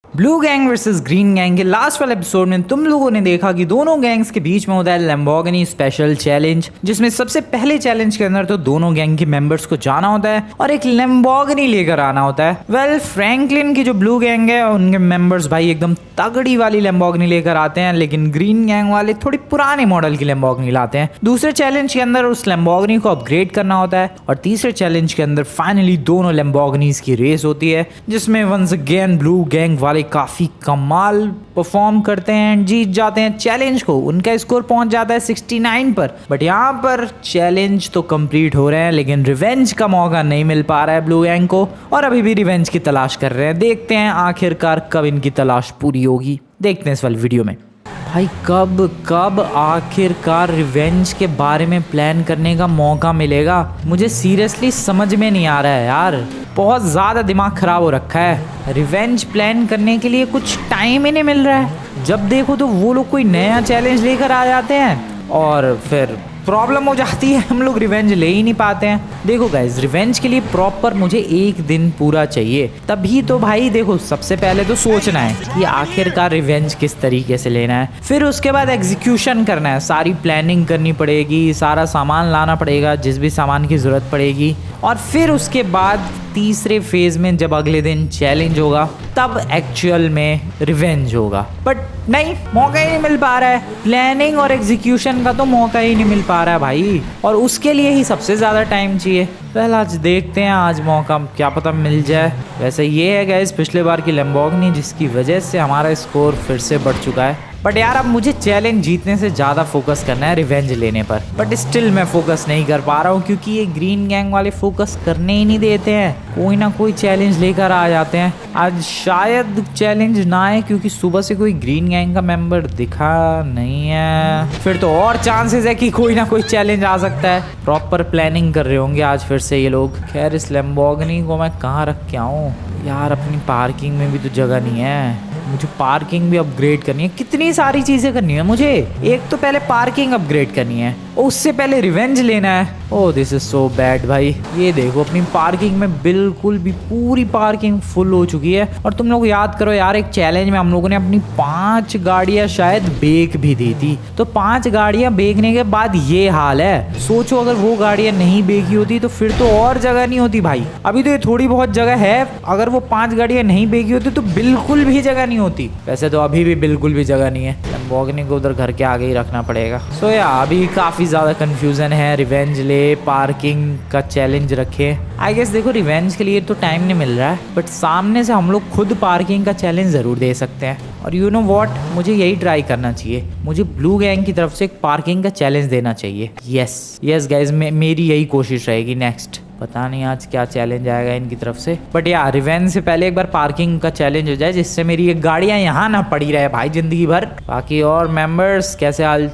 Blue gang versus green gang के last वाले episode में तुम लोगों ने देखा कि दोनों गैंग्स के बीच में होता है लैम्बोर्गिनी स्पेशल चैलेंज, जिसमें सबसे पहले चैलेंज के अंदर तो दोनों गैंग के मेंबर्स को जाना होता है और एक लैम्बोर्गिनी लेकर आना होता है। वेल, फ्रैंकलिन की जो ब्लू गैंग है उनके मेंबर्स भाई एकदम तगड़ी वाली लैम्बोर्गिनी लेकर आते हैं, लेकिन ग्रीन गैंग वाले थोड़ी पुराने मॉडल की लैम्बोर्गिनी लाते हैं। दूसरे चैलेंज के अंदर उस लैम्बोर्गिनी को अपग्रेड करना होता है और तीसरे चैलेंज के अंदर फाइनली दोनों लैम्बोर्गिनीज की रेस होती है, जिसमें वंस अगेन ब्लू गैंग वाले काफी कमाल परफॉर्म करते हैं, जीत जाते हैं चैलेंज को। उनका स्कोर पहुंच जाता है 69 पर। बट यहाँ पर चैलेंज तो कंप्लीट हो रहे हैं, लेकिन रिवेंज का मौका नहीं मिल पा रहा है ब्लू गैंग को और अभी भी रिवेंज की तलाश कर रहे हैं। देखते हैं आखिरकार कब इनकी तलाश पूरी होगी, देखते हैं इस वाली वीडियो में। भाई कब आखिरकार रिवेंज के बारे में प्लान करने का मौका मिलेगा, मुझे सीरियसली समझ में नहीं आ रहा है यार। बहुत ज़्यादा दिमाग ख़राब हो रखा है। रिवेंज प्लान करने के लिए कुछ टाइम ही नहीं मिल रहा है। जब देखो तो वो लोग कोई नया चैलेंज लेकर आ जाते हैं और फिर प्रॉब्लम हो जाती है, हम लोग रिवेंज ले ही नहीं पाते हैं। देखो गाइज, रिवेंज के लिए प्रॉपर मुझे एक दिन पूरा चाहिए, तभी तो भाई देखो सबसे पहले तो सोचना है कि आखिरकार रिवेंज किस तरीके से लेना है, फिर उसके बाद एग्जीक्यूशन करना है। सारी प्लानिंग करनी पड़ेगी, सारा सामान लाना पड़ेगा जिस भी सामान की ज़रूरत पड़ेगी, और फिर उसके बाद तीसरे फेज में जब अगले दिन चैलेंज होगा तब एक्चुअल में रिवेंज होगा। बट नहीं, मौका ही नहीं मिल पा रहा है। प्लानिंग और एग्जीक्यूशन का तो मौका ही नहीं मिल पा रहा है भाई, और उसके लिए ही सबसे ज़्यादा टाइम चाहिए। पहले आज देखते हैं, आज मौका क्या पता मिल जाए। वैसे ये है गाइस पिछले बार की लैम्बोर्गिनी, जिसकी वजह से हमारा स्कोर फिर से बढ़ चुका है। बट यार अब मुझे चैलेंज जीतने से ज़्यादा फोकस करना है रिवेंज लेने पर। बट स्टिल मैं फोकस नहीं कर पा रहा हूँ, क्योंकि ये ग्रीन गैंग वाले फोकस करने ही नहीं देते हैं। कोई ना कोई चैलेंज लेकर आ जाते हैं। आज शायद चैलेंज ना आए, क्योंकि सुबह से कोई ग्रीन गैंग का मेंबर दिखा नहीं है। फिर तो और चांसेस है कि कोई ना कोई चैलेंज आ सकता है। प्रॉपर प्लानिंग कर रहे होंगे आज फिर से ये लोग। खैर, इस लैम्बोर्गिनी को मैं कहाँ रख के आऊँ यार? अपनी पार्किंग में भी तो जगह नहीं है। मुझे पार्किंग भी अपग्रेड करनी है। कितनी सारी चीज़ें करनी है मुझे। एक तो पहले पार्किंग अपग्रेड करनी है, उससे पहले रिवेंज लेना है। Oh this is so bad भाई। ये देखो अपनी पार्किंग में बिल्कुल भी पूरी पार्किंग फुल हो चुकी है। और तुम लोग याद करो यार, एक चैलेंज में हम लोगों ने अपनी 5 गाड़ियां शायद बेच भी दी थी। तो 5 गाड़ियां बेचने के बाद ये हाल है। सोचो अगर वो गाड़ियां नहीं बेची होती तो फिर तो और जगह नहीं होती भाई। अभी तो ये थोड़ी बहुत जगह है, अगर वो 5 गाड़ियां नहीं बेची होती तो बिल्कुल भी जगह नहीं होती। वैसे तो अभी भी बिल्कुल भी जगह नहीं है। लैम्बोर्गिनी को उधर घर के आगे ही रखना पड़ेगा। सो या अभी काफ़ी ज़्यादा कंफ्यूजन है। रिवेंज ले, पार्किंग का चैलेंज रखे। आई गेस देखो रिवेंज के लिए तो टाइम नहीं मिल रहा है, बट सामने से हम लोग खुद पार्किंग का चैलेंज ज़रूर दे सकते हैं। और यू नो व्हाट, मुझे यही ट्राई करना चाहिए। मुझे ब्लू गैंग की तरफ से एक पार्किंग का चैलेंज देना चाहिए। यस गाइज, मेरी यही कोशिश रहेगी नेक्स्ट। पता नहीं आज क्या चैलेंज आएगा इनकी तरफ से, बट यार रिवेंज से पहले एक बार पार्किंग का चैलेंज हो जाए, जिससे मेरी ये गाड़ियां यहाँ ना पड़ी रहे भाई जिंदगी भर। बाकी और मेंबर्स कैसे हाल?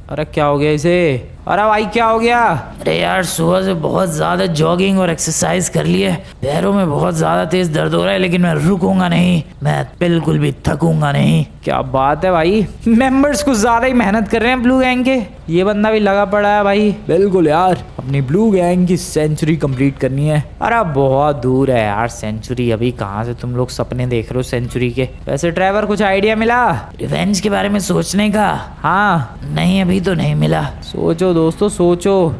अरे क्या हो गया इसे? अरे भाई क्या हो गया? अरे यार सुबह से बहुत ज़्यादा जॉगिंग और एक्सरसाइज कर ली है, पैरों में बहुत ज़्यादा तेज दर्द हो रहा है, लेकिन मैं रुकूंगा नहीं, मैं बिल्कुल भी थकूंगा नहीं। क्या बात है भाई, मेंबर्स कुछ ज़्यादा ही मेहनत कर रहे हैं ब्लू गैंग के। ये बंदा भी लगा पड़ा है भाई। बिल्कुल यार, अपनी ब्लू गैंग की सेंचुरी कंप्लीट करनी है। अरे बहुत दूर है यार सेंचुरी, अभी कहाँ से तुम लोग सपने देख रहे हो सेंचुरी के? वैसे ड्राइवर कुछ आइडिया मिला रिवेंज के बारे में सोचने का? हाँ नहीं, अभी तो नहीं मिला। सोचो दोस्तों सोचो।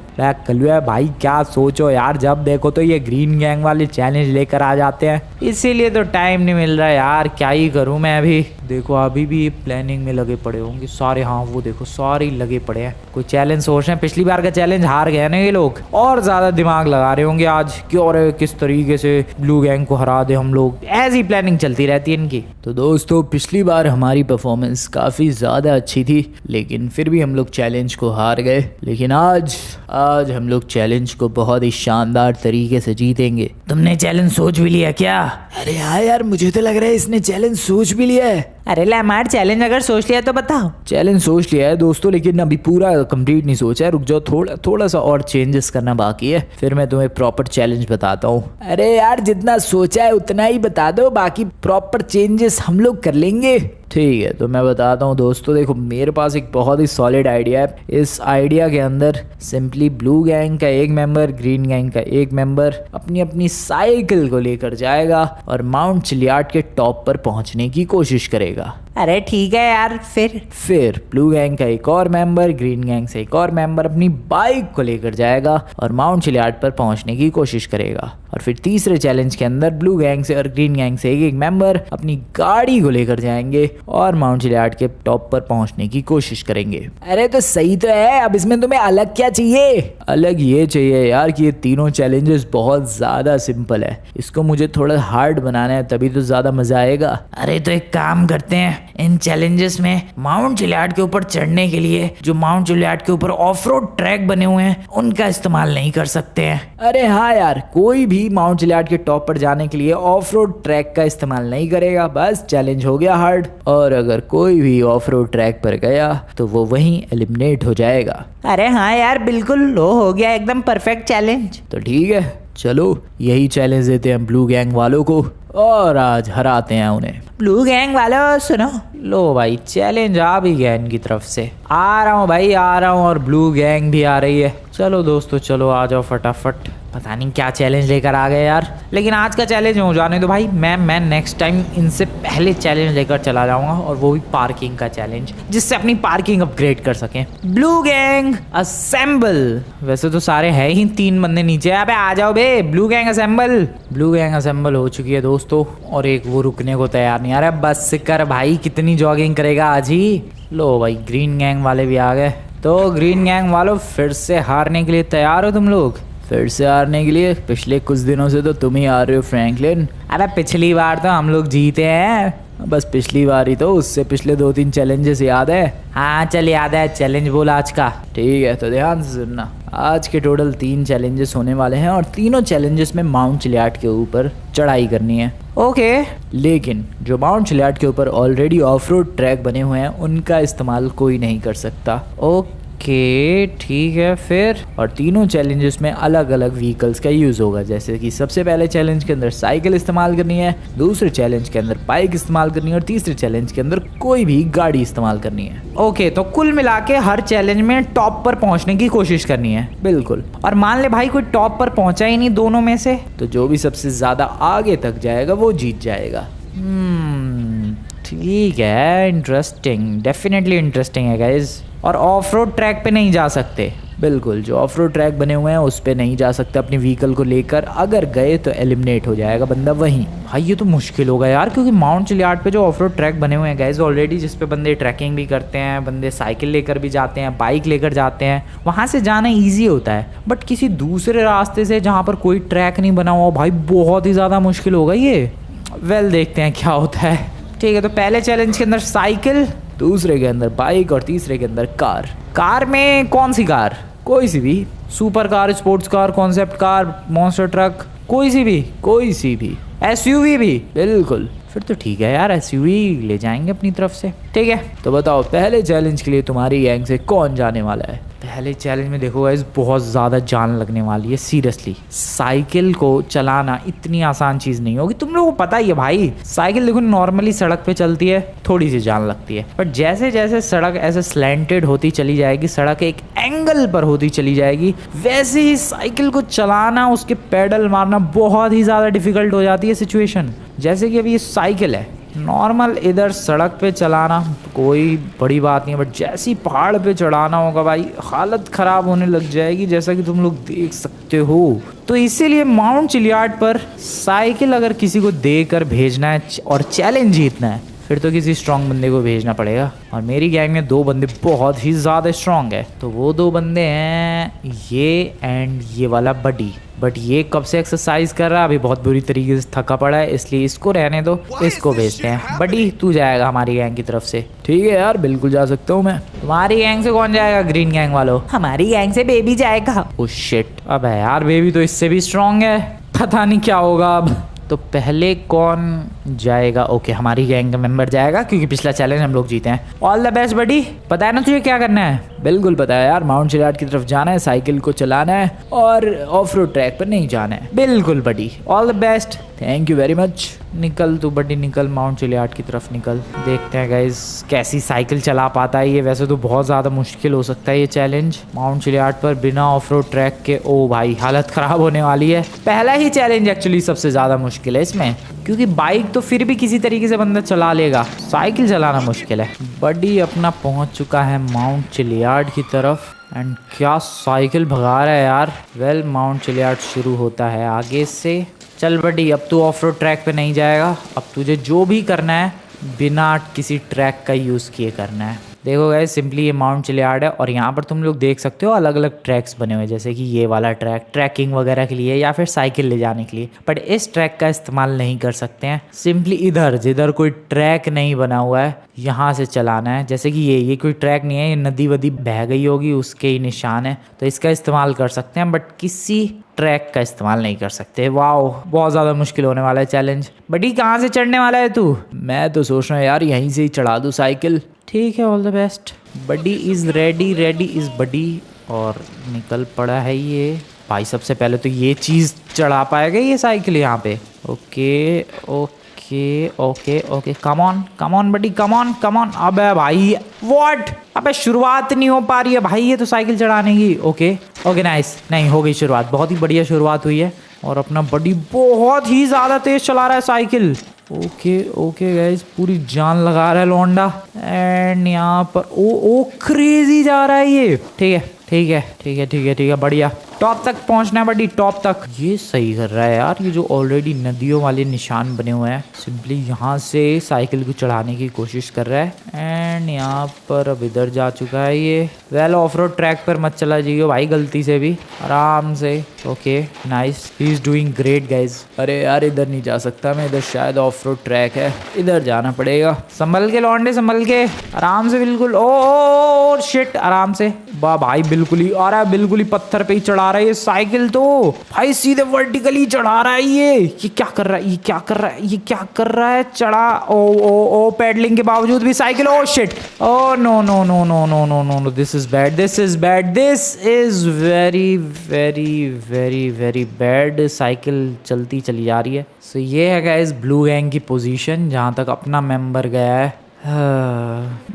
कलुआ भाई क्या सोचो यार, जब देखो तो ये ग्रीन गैंग वाले चैलेंज लेकर आ जाते हैं, इसीलिए तो टाइम नहीं मिल रहा यार। क्या ही करूं मैं अभी। देखो अभी भी प्लानिंग में लगे पड़े होंगे सारे। हाँ वो देखो सारे लगे पड़े हैं, कोई चैलेंज सोच रहे हैं। पिछली बार का चैलेंज हार गए ना ये लोग, और ज्यादा दिमाग लगा रहे होंगे आज कि और किस तरीके से ब्लू गैंग को हरा दे हम लोग। ऐसी प्लानिंग चलती रहती है इनकी। तो दोस्तों पिछली बार हमारी परफॉर्मेंस काफी ज्यादा अच्छी थी, लेकिन फिर भी हम लोग चैलेंज को हार गए। लेकिन आज हम लोग चैलेंज को बहुत ही शानदार तरीके से जीतेंगे। तुमने चैलेंज सोच भी लिया क्या? अरे हाँ यार, मुझे तो लग रहा है इसने चैलेंज सोच भी लिया है। अरे लैमार, चैलेंज अगर सोच लिया तो बताओ। चैलेंज सोच लिया है दोस्तों, लेकिन अभी पूरा कंप्लीट नहीं सोचा है। रुक जाओ, थोड़ा सा और चेंजेस करना बाकी है, फिर मैं तुम्हें प्रॉपर चैलेंज बताता हूँ। अरे यार जितना सोचा है उतना ही बता दो, बाकी प्रॉपर चेंजेस हम लोग कर लेंगे। ठीक है, तो मैं बताता हूँ दोस्तों, देखो मेरे पास एक बहुत ही सॉलिड आइडिया है। इस आइडिया के अंदर सिंपली ब्लू गैंग का एक मेंबर, ग्रीन गैंग का एक मेंबर अपनी अपनी साइकिल को लेकर जाएगा और माउंट चिलियाट के टॉप पर पहुंचने की कोशिश करेगा। अरे ठीक है यार, फिर ब्लू गैंग का एक और मेंबर, ग्रीन गैंग से एक और मेंबर अपनी बाइक को लेकर जाएगा और माउंट चिलियाट पर पहुंचने की कोशिश करेगा। और फिर तीसरे चैलेंज के अंदर ब्लू गैंग से और ग्रीन गैंग से एक एक मेंबर अपनी गाड़ी को लेकर जाएंगे और माउंट चिलियाट के टॉप पर पहुंचने की कोशिश करेंगे। अरे तो सही तो है, अब इसमें तुम्हें अलग क्या चाहिए? अलग ये चाहिए यार कि ये तीनों चैलेंजेस बहुत ज्यादा सिंपल है, इसको मुझे थोड़ा हार्ड बनाना है, तभी तो ज्यादा मजा आएगा। अरे तो एक काम करते हैं, इन चैलेंजेस में माउंट चिलियाट के ऊपर चढ़ने के लिए जो माउंट चिलियाट के ऊपर ऑफ रोड ट्रैक बने हुए हैं उनका इस्तेमाल नहीं कर सकते हैं। अरे हाँ यार, कोई भी माउंट चिलियाट के टॉप पर जाने के लिए ऑफ रोड ट्रैक का इस्तेमाल नहीं करेगा, बस चैलेंज हो गया हार्ड। और अगर कोई भी ऑफ रोड ट्रैक पर गया तो वो वहीं एलिमिनेट हो जाएगा। अरे हाँ यार बिल्कुल, लो हो गया एकदम परफेक्ट चैलेंज। तो ठीक है, चलो यही चैलेंज देते हैं ब्लू गैंग वालों को और आज हराते हैं उन्हें। ब्लू गैंग वालों सुनो, लो भाई चैलेंज आ भी गया इनकी तरफ से। आ रहा हूँ भाई, आ रहा हूँ, और ब्लू गैंग भी आ रही है। चलो दोस्तों, चलो आ जाओ फटाफट। पता नहीं क्या चैलेंज लेकर आ गए यार, लेकिन आज का चैलेंज हो जाने दो भाई। मैं नेक्स्ट टाइम इनसे पहले चैलेंज लेकर चला जाऊंगा, और वो भी पार्किंग का चैलेंज, जिससे अपनी पार्किंग अपग्रेड कर सकें। Blue gang assemble. वैसे तो सारे है ही 3 बंदे नीचे। अबे आ जाओ बे, blue gang assemble. Blue gang assemble हो चुकी है दोस्तों, और एक वो रुकने को तैयार नहीं आ रहा है। बस कर भाई, कितनी जॉगिंग करेगा आज ही। लो भाई, ग्रीन गैंग वाले भी आ गए। तो ग्रीन गैंग वालों, फिर से हारने के लिए तैयार हो तुम लोग? फिर से हारने के लिए? पिछले कुछ दिनों से तो तुम ही हार रहे हो फ्रैंकलिन। अरे पिछली बार तो हम लोग जीते हैं। बस पिछली बार ही तो, उससे पिछले 2-3 चैलेंजेस याद है? हाँ चल याद है, चैलेंज बोल आज का। ठीक है, तो ध्यान से सुनना। आज के टोटल 3 चैलेंजेस होने वाले हैं, और तीनों चैलेंजेस में माउंट चिलियाट के ऊपर चढ़ाई करनी है। ओके। लेकिन जो माउंट चिलियाट के ऊपर ऑलरेडी ऑफ रोड ट्रैक बने हुए हैं उनका इस्तेमाल कोई नहीं कर सकता। ओके ठीक है फिर। और तीनों चैलेंजेस में अलग अलग व्हीकल्स का यूज होगा, जैसे कि सबसे पहले चैलेंज के अंदर साइकिल इस्तेमाल करनी है, दूसरे चैलेंज के अंदर बाइक इस्तेमाल करनी है, और तीसरे चैलेंज के अंदर कोई भी गाड़ी इस्तेमाल करनी है। ओके, तो कुल मिला के हर चैलेंज में टॉप पर पहुंचने की कोशिश करनी है। बिल्कुल। और मान ले भाई कोई टॉप पर पहुंचा ही नहीं दोनों में से, तो जो भी सबसे ज्यादा आगे तक जाएगा वो जीत जाएगा। ठीक है, इंटरेस्टिंग, डेफिनेटली इंटरेस्टिंग है गाइज। और ऑफ रोड ट्रैक पे नहीं जा सकते? बिल्कुल, जो ऑफ रोड ट्रैक बने हुए हैं उस पे नहीं जा सकते अपनी व्हीकल को लेकर। अगर गए तो एलिमिनेट हो जाएगा बंदा वहीं। भाई ये तो मुश्किल होगा यार, क्योंकि माउंट चिलियाट पे जो ऑफ रोड ट्रैक बने हुए हैं गाइज ऑलरेडी, जिस पे बंदे ट्रैकिंग भी करते हैं, बंदे साइकिल लेकर भी जाते हैं, बाइक लेकर जाते हैं, वहाँ से जाना ईजी होता है। बट किसी दूसरे रास्ते से जहाँ पर कोई ट्रैक नहीं बना हुआ, भाई बहुत ही ज़्यादा मुश्किल होगा ये। वेल, देखते हैं क्या होता है। ठीक है, तो पहले चैलेंज के अंदर साइकिल, दूसरे के अंदर बाइक, और तीसरे के अंदर कार। कार में कौन सी कार? कोई सी भी। Super car, sports car, concept car, monster truck, कोई सी भी? कोई सी भी। एसयूवी भी? बिल्कुल। फिर तो ठीक है यार, एसयूवी ले जाएंगे अपनी तरफ से। ठीक है, तो बताओ पहले चैलेंज के लिए तुम्हारी गैंग से कौन जाने वाला है? पहले चैलेंज में देखो गाइस, बहुत ज़्यादा जान लगने वाली है सीरियसली। साइकिल को चलाना इतनी आसान चीज़ नहीं होगी, तुम लोगों को पता ही है भाई। साइकिल देखो नॉर्मली सड़क पे चलती है, थोड़ी सी जान लगती है, बट जैसे जैसे सड़क ऐसे स्लैंटेड होती चली जाएगी, सड़क एक एंगल पर होती चली जाएगी, वैसे ही साइकिल को चलाना, उसके पेडल मारना बहुत ही ज़्यादा डिफिकल्ट हो जाती है सिचुएशन। जैसे कि अभी ये साइकिल है, नॉर्मल इधर सड़क पे चलाना कोई बड़ी बात नहीं है, बट जैसी पहाड़ पे चढ़ाना होगा भाई, हालत ख़राब होने लग जाएगी, जैसा कि तुम लोग देख सकते हो। तो इसीलिए माउंट चिलियाट पर साइकिल अगर किसी को देकर भेजना है और चैलेंज जीतना है, फिर तो किसी स्ट्रॉन्ग बंदे को भेजना पड़ेगा। और मेरी गैंग में 2 बंदे बहुत ही ज़्यादा स्ट्रॉन्ग है, तो वो 2 बंदे हैं ये एंड ये वाला बडी। बट ये कब से एक्सरसाइज कर रहा है, अभी बहुत बुरी तरीके से थका पड़ा है, इसलिए इसको रहने दो, इसको भेजते हैं। बडी तू जाएगा हमारी गैंग की तरफ से। ठीक है यार, बिल्कुल जा सकता हूँ मैं। तुम्हारी गैंग से कौन जाएगा? ग्रीन गैंग वालों। हमारी गैंग से बेबी जाएगा। ओह शिट, अब यार बेबी तो इससे भी स्ट्रॉन्ग है, पता नहीं क्या होगा अब। तो पहले कौन जाएगा। ओके, हमारी गैंग का मेंबर जाएगा क्योंकि पिछला चैलेंज हम लोग जीते हैं। ऑल द बेस्ट बडी। पता है ना तुझे क्या करना है? बिल्कुल पता है यार, माउंट चिलियाड की तरफ जाना है, साइकिल को चलाना है और ऑफ रोड ट्रैक पर नहीं जाना है। बिल्कुल buddy, all the best. Thank you very much. निकल तू बडी, निकल माउंट चिलियाड की तरफ निकल। देखते हैं गाइज कैसी साइकिल चला पाता है ये। वैसे तो बहुत ज़्यादा मुश्किल हो सकता है ये चैलेंज माउंट चिलियाड पर बिना ऑफ रोड ट्रैक के। ओ भाई, हालत ख़राब होने वाली है। पहला ही चैलेंज एक्चुअली सबसे ज़्यादा मुश्किल है इसमें, क्योंकि बाइक तो फिर भी किसी तरीके से बंदा चला लेगा, साइकिल चलाना मुश्किल है। बडी अपना पहुंच चुका है माउंट चिलियाड की तरफ। एंड क्या साइकिल भगा रहा है यार। वेल, माउंट चिलियाड शुरू होता है आगे से। चल बडी, अब तू ऑफ रोड ट्रैक पे नहीं जाएगा। अब तुझे जो भी करना है बिना किसी ट्रैक का यूज़ किए करना है। देखो गाइस, सिंपली ये माउंट चिलियाड है और यहाँ पर तुम लोग देख सकते हो अलग अलग ट्रैक्स बने हुए, जैसे कि ये वाला ट्रैक ट्रैकिंग वगैरह के लिए या फिर साइकिल ले जाने के लिए। बट इस ट्रैक का इस्तेमाल नहीं कर सकते हैं। सिंपली इधर जिधर कोई ट्रैक नहीं बना हुआ है यहाँ से चलाना है। जैसे कि ये कोई ट्रैक नहीं है, ये नदी वदी बह गई होगी उसके ही निशान है, तो इसका इस्तेमाल कर सकते हैं बट किसी ट्रैक का इस्तेमाल नहीं कर सकते। वाओ, बहुत ज़्यादा मुश्किल होने वाला है चैलेंज। बडी, कहाँ से चढ़ने वाला है तू? मैं तो सोच रहा हूँ यार यहीं से ही चढ़ा दूँ साइकिल। ठीक है, all the best. Buddy is ready, ready is buddy. और निकल पड़ा है ये भाई। सबसे पहले तो ये चीज़ चढ़ा पाएगा ये साइकिल यहाँ पे। Okay okay okay okay, come on buddy, come on. अबे भाई, व्हाट? अबे शुरुआत नहीं हो पा रही है भाई ये तो साइकिल चढ़ाने की। Okay okay, nice. नहीं, हो गई शुरुआत, बहुत ही बढ़िया शुरुआत हुई है। और अपना बडी बहुत ही ज़्यादा तेज़ चला रहा है साइकिल। ओके गाइस, पूरी जान लगा रहा है लौंडा। एंड यहाँ पर ओ क्रेजी जा रहा है ये। ठीक है, बढ़िया। टॉप तक पहुंचना है बडी, टॉप तक। ये सही कर रहा है यार, ये जो ऑलरेडी नदियों वाले निशान बने हुए हैं, सिंपली यहाँ से साइकिल को चढ़ाने की कोशिश कर रहा है। एंड यहाँ पर अब इधर जा चुका है ये। वेल, ऑफ रोड ट्रैक पर मत चला जाइए भाई गलती से भी, आराम से। Okay, nice, he is doing great guys. अरे यार, इधर नहीं जा सकता मैं, इधर शायद ऑफ रोड ट्रैक है, इधर जाना पड़ेगा। संभल के लौंडे, संभल के, आराम से, बिल्कुल। ओ शिट, आराम से। वाह भाई, बिल्कुल ही पत्थर पे ही चढ़ा रहा है ये साइकिल तो भाई, सीधे वर्टिकली चढ़ा रहा है ये क्या कर रहा है, चढ़ा। ओ पेडलिंग के बावजूद भी cycle. Oh shit, oh no, this is very bad. Cycle चलती चली जा रही है। सो ये है गाइस ब्लू गैंग की पोजीशन, जहां तक अपना मेंबर गया है।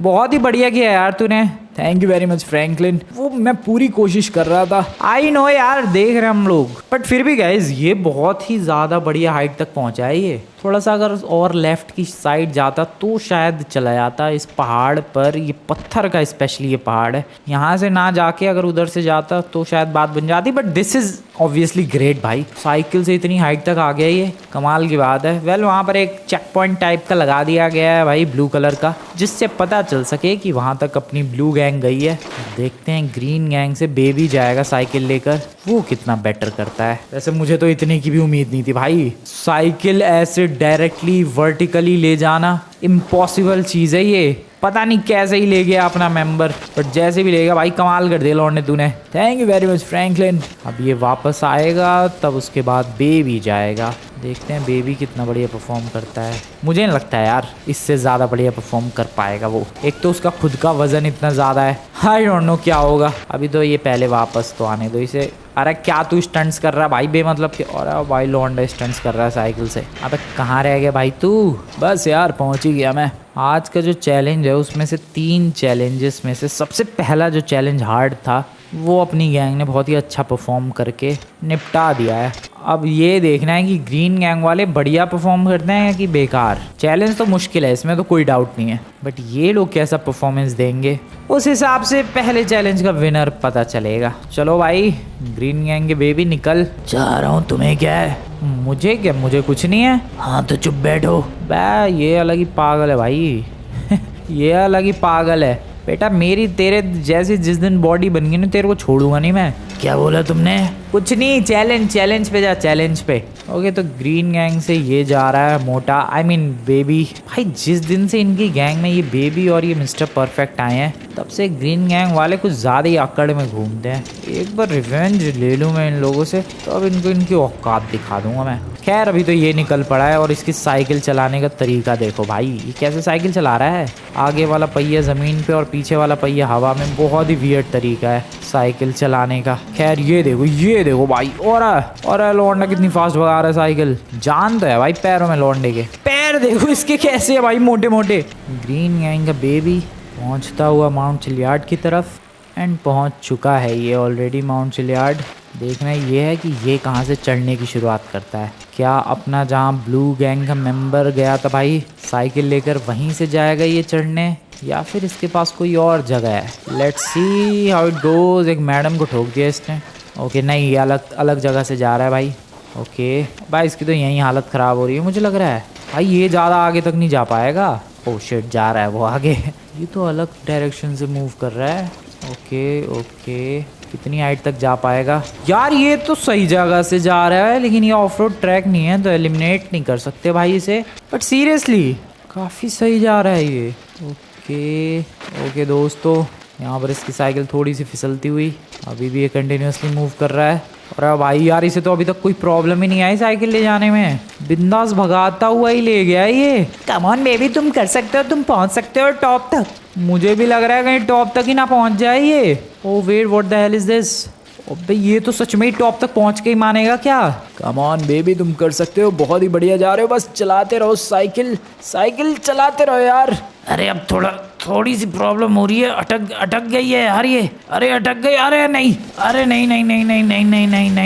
बहुत ही बढ़िया किया यार तूने, thank you very much Franklin. वो मैं पूरी कोशिश कर रहा था, आई नो यार, देख रहे हम लोग, बट फिर भी गाइज ये बहुत ही ज़्यादा बढ़िया हाइट तक पहुंचा है ये। थोड़ा सा अगर और लेफ्ट की साइड जाता तो शायद चला जाता इस पहाड़ पर। ये पत्थर का स्पेशली ये पहाड़ है, यहाँ से ना जाके अगर उधर से जाता तो शायद बात बन जाती। But this is obviously great भाई, साइकिल से इतनी हाइट तक आ गया ये, कमाल की बात है। वेल, वहाँ पर एक चेक पॉइंट टाइप का लगा दिया गया है भाई ब्लू कलर का, जिससे पता चल सके कि वहाँ तक अपनी ब्लू गैंग गई है। देखते हैं ग्रीन गैंग से बेबी जाएगा साइकिल लेकर, वो कितना बेटर करता है। वैसे मुझे तो इतने की भी उम्मीद नहीं थी भाई, साइकिल ऐसे डायरेक्टली वर्टिकली ले जाना इम्पॉसिबल चीज़ है ये। पता नहीं कैसे ही ले गया अपना मेंबर, बट जैसे भी ले गया भाई, कमाल कर दिया लौंडे तूने, thank you very much Franklin. अब ये वापस आएगा, तब उसके बाद बेबी जाएगा। देखते हैं बेबी कितना बढ़िया परफॉर्म करता है। मुझे नहीं लगता है यार इससे ज़्यादा बढ़िया परफॉर्म कर पाएगा वो, एक तो उसका खुद का वज़न इतना ज़्यादा है। आई डोंट नो क्या होगा। अभी तो ये पहले वापस तो आने दो इसे। अरे क्या तू स्टंट्स कर रहा है भाई बेमतलब के? और भाई लौंडा स्टंट्स कर रहा है साइकिल से। अबे कहाँ रह गया भाई तू? बस यार पहुँच ही गया मैं। आज का जो चैलेंज है उसमें से 3 चैलेंजेस में से सबसे पहला जो चैलेंज हार्ड था वो अपनी गैंग ने बहुत ही अच्छा परफॉर्म करके निपटा दिया है। अब ये देखना है कि ग्रीन गैंग वाले बढ़िया परफॉर्म करते हैं कि बेकार। चैलेंज तो मुश्किल है, इसमें तो कोई डाउट नहीं है, बट ये लोग कैसा परफॉर्मेंस देंगे उस हिसाब से पहले चैलेंज का विनर पता चलेगा। चलो भाई ग्रीन गैंग के बेबी निकल। जा रहा हूँ, तुम्हें क्या है? मुझे क्या, मुझे कुछ नहीं है। हाँ तो चुप बैठो। बे ये अलग ही पागल है भाई ये अलग ही पागल है बेटा। मेरी तेरे जैसी जिस दिन बॉडी बन गई ना, तेरे को छोड़ूंगा नहीं मैं। क्या बोला तुमने? कुछ नहीं, चैलेंज पे जा, चैलेंज पे। ओके, तो ग्रीन गैंग से ये जा रहा है मोटा, आई मीन बेबी। भाई जिस दिन से इनकी गैंग में ये बेबी और ये मिस्टर परफेक्ट आए हैं, तब से ग्रीन गैंग वाले कुछ ज़्यादा ही आकड़ में घूमते हैं। एक बार रिवेंज ले लूँ मैं इन लोगों से, तो अब इनको इनकी औकात दिखा दूंगा मैं। खैर अभी तो ये निकल पड़ा है और इसकी साइकिल चलाने का तरीका देखो भाई, ये कैसे साइकिल चला रहा है। आगे वाला पहिया ज़मीन पे और पीछे वाला पहिया हवा में। बहुत ही वियर्ड तरीका है साइकिल चलाने का। खैर ये देखो भाई, और लौंडा कितनी फास्ट भगा रहा है साइकिल। जान तो है भाई पैरों में लौंडे के। पैर देखो इसके कैसे है भाई, मोटे मोटे। ग्रीन गैंग का बेबी पहुंचता हुआ माउंट चिलियार्ड की तरफ एंड पहुंच चुका है ये ऑलरेडी माउंट चिलियार्ड। देखना ये है कि ये कहाँ से चढ़ने की शुरुआत करता है। क्या अपना जहाँ ब्लू गैंग का मेंबर गया था भाई साइकिल लेकर, वहीं से जाएगा ये चढ़ने, या फिर इसके पास कोई और जगह है। Let's see how it goes. एक मैडम को ठोक दिया इसने। ओके नहीं, ये अलग जगह से जा रहा है भाई। ओके भाई इसकी तो यहीं हालत ख़राब हो रही है मुझे लग रहा है। भाई ये ज़्यादा आगे तक नहीं जा पाएगा। ओह शिट, जा रहा है वो आगे। ये तो अलग डायरेक्शन से मूव कर रहा है। ओके कितनी हाइट तक जा पाएगा यार। ये तो सही जगह से जा रहा है, लेकिन ये ऑफ रोड ट्रैक नहीं है तो एलिमिनेट नहीं कर सकते भाई इसे। बट सीरियसली काफ़ी सही जा रहा है ये। ओके दोस्तों, यहाँ पर इसकी साइकिल थोड़ी सी फिसलती हुई, अभी भी ये कंटिन्यूसली मूव कर रहा है। और भाई यार इसे तो अभी तक कोई प्रॉब्लम ही नहीं आई साइकिल ले जाने में, बिंदास भगाता हुआ ही ले गया ये। कम ऑन बेबी, तुम कर सकते हो, तुम पहुंच सकते हो टॉप तक। मुझे भी लग रहा है कहीं टॉप तक ही ना पहुंच जाए ये। Oh wait, what the hell is this. अबे ये तो सच में ही टॉप तक पहुंच के ही मानेगा क्या। कम ऑन बेबी, तुम कर सकते हो, बहुत ही बढ़िया जा रहे हो, बस चलाते रहो साइकिल चलाते रहो यार। अरे अब थोड़ी सी प्रॉब्लम हो रही है, अटक गई है यार ये। अरे अटक गई, अरे नहीं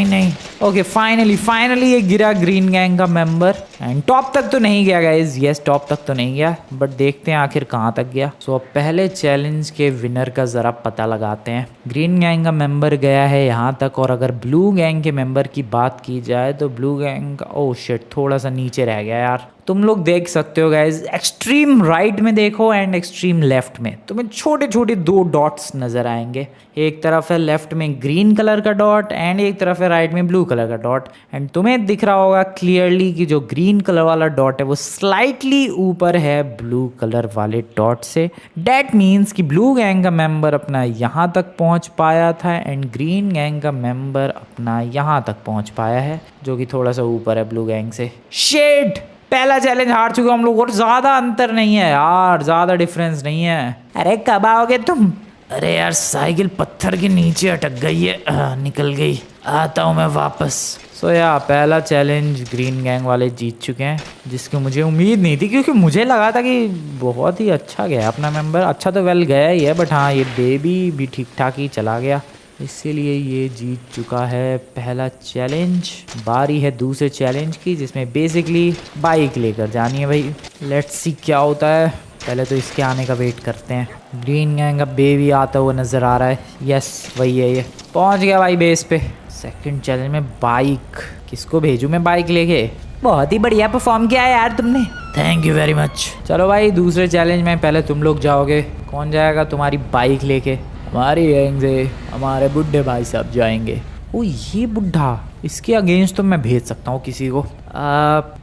नहीं। ओके फाइनली ये गिरा ग्रीन गैंग का मेंबर एंड टॉप तक तो नहीं गया गाइज। यस टॉप तक तो नहीं गया, बट देखते हैं आखिर कहाँ तक गया। सो अब पहले चैलेंज के विनर का ज़रा पता लगाते हैं। ग्रीन गैंग का मेंबर गया है यहाँ तक, और अगर ब्लू गैंग के मेंबर की बात की जाए तो ब्लू गैंग का ओह शिट थोड़ा सा नीचे रह गया यार। तुम लोग देख सकते हो गाइज, एक्सट्रीम राइट में देखो एंड एक्सट्रीम लेफ्ट में तुम्हें छोटे छोटे 2 डॉट्स नजर आएंगे। एक तरफ है लेफ्ट में ग्रीन कलर का डॉट एंड एक तरफ है राइट में ब्लू कलर का डॉट। एंड तुम्हें दिख रहा होगा क्लियरली कि जो ग्रीन कलर वाला डॉट है वो स्लाइटली ऊपर है ब्लू कलर वाले डॉट से। डैट मीन्स कि ब्लू गैंग का मेंबर अपना यहाँ तक पहुँच पाया था एंड ग्रीन गैंग का मेंबर अपना यहाँ तक पहुँच पाया है, जो कि थोड़ा सा ऊपर है ब्लू गैंग से। शिट, पहला चैलेंज हार चुके हम लोग, और ज्यादा अंतर नहीं है यार, ज्यादा डिफरेंस नहीं है। अरे कब आओगे तुम। अरे यार साइकिल पत्थर के नीचे अटक गई है, निकल गई, आता हूँ मैं वापस। सो यार पहला चैलेंज ग्रीन गैंग वाले जीत चुके हैं, जिसकी मुझे उम्मीद नहीं थी, क्योंकि मुझे लगा था कि बहुत ही अच्छा गया अपना मेंबर। अच्छा तो वेल गया ही है, बट हाँ ये बेबी भी ठीक ठाक ही चला गया, इसीलिए ये जीत चुका है पहला चैलेंज। बारी है दूसरे चैलेंज की, जिसमें बेसिकली बाइक लेकर जानी है भाई। लेट्स सी क्या होता है, पहले तो इसके आने का वेट करते हैं। ग्रीन गैंग का बेबी आता हुआ नज़र आ रहा है। यस वही है ये, पहुंच गया भाई बेस पे। सेकंड चैलेंज में बाइक, किसको भेजूँ मैं बाइक लेके। बहुत ही बढ़िया परफॉर्म किया है यार तुमने, थैंक यू वेरी मच। चलो भाई दूसरे चैलेंज में पहले तुम लोग जाओगे। कौन जाएगा तुम्हारी बाइक लेके। हमारी गैंग से हमारे बुढ़े भाई साहब जाएंगे। ओ ये बुढ़ा, इसके अगेंस्ट तो मैं भेज सकता हूँ किसी को।